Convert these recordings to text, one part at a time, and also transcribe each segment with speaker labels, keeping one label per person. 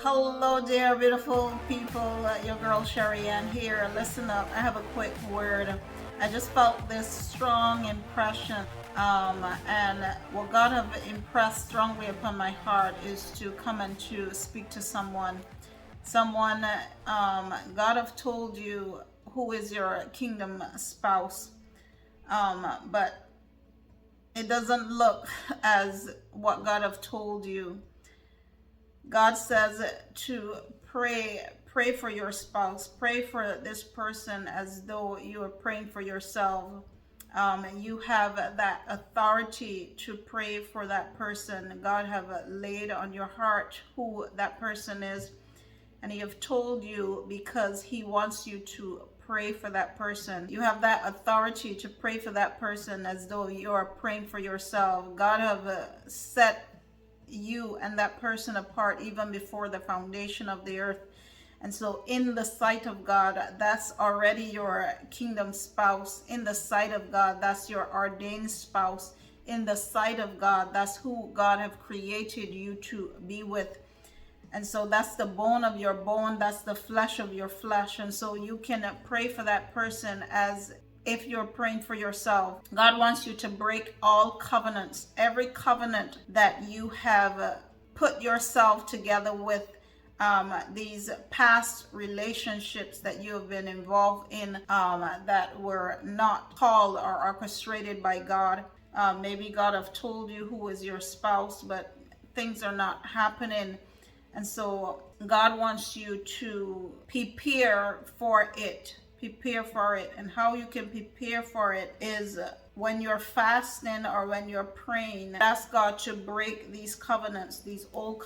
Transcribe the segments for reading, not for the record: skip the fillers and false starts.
Speaker 1: Hello there, beautiful people. Your girl Sherry Ann here. Listen up. I have a quick word. I just felt this strong impression, and what God have impressed strongly upon my heart is to come and to speak to someone. Someone, God have told you who is your kingdom spouse, but it doesn't look as what God have told you. God says to pray for your spouse, pray for this person as though you are praying for yourself. You have that authority to pray for that person. God have laid on your heart who that person is, and He have told you because He wants you to pray for that person. You have that authority to pray for that person as though you are praying for yourself. God have set you and that person apart even before the foundation of the earth. And so in the sight of God, that's already your kingdom spouse. In the sight of God, that's your ordained spouse. In the sight of God, that's who God have created you to be with. And so that's the bone of your bone, that's the flesh of your flesh. And so you can pray for that person as if you're praying for yourself. God wants you to break all covenants, every covenant that you have put yourself together with, these past relationships that you have been involved in, that were not called or orchestrated by God. Maybe God have told you who is your spouse, but things are not happening. And so God wants you to prepare for it. Prepare for it. And how you can prepare for it is when you're fasting or when you're praying, ask God to break these covenants, these old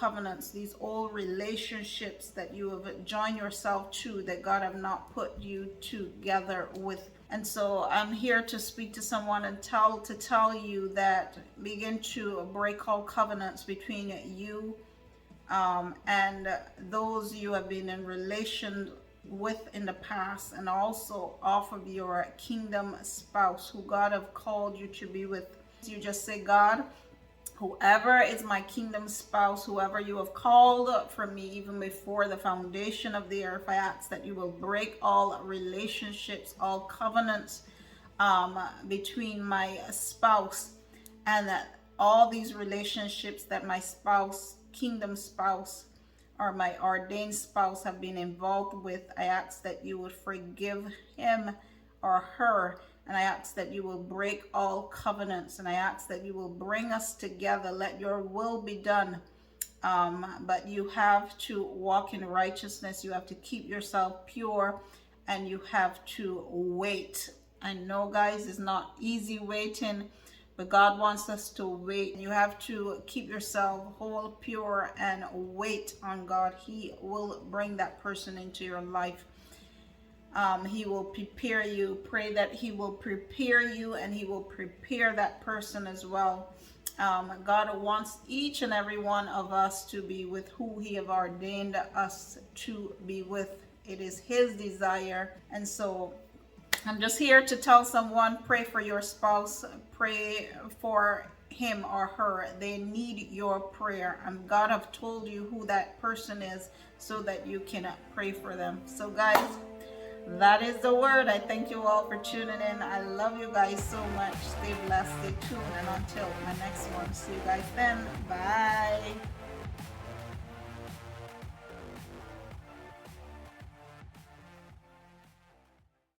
Speaker 1: relationships that you have joined yourself to, that God have not put you together with. And so I'm here to speak to someone and tell you that begin to break all covenants between you and those you have been in relation with in the past, and also off of your kingdom spouse who God have called you to be with. You just say, God, whoever is my kingdom spouse, whoever you have called for me even before the foundation of the earth, I ask that you will break all relationships, all covenants between my spouse, and that all these relationships that my spouse, kingdom spouse, or my ordained spouse have been involved with, I ask that you would forgive him or her, and I ask that you will break all covenants, and I ask that you will bring us together. Let your will be done. But you have to walk in righteousness. You have to keep yourself pure, and you have to wait. I know, guys, it's not easy waiting, but God wants us to wait. You have to keep yourself whole, pure, and wait on God. He will bring that person into your life. He will prepare you. Pray that He will prepare you, and He will prepare that person as well. God wants each and every one of us to be with who He have ordained us to be with. It is His desire. And so I'm just here to tell someone, pray for your spouse, pray for him or her. They need your prayer, and God have told you who that person is so that you can pray for them. So guys, that is the word. I thank you all for tuning in. I love you guys so much. Stay blessed, stay tuned, and until my next one, see you guys then. Bye.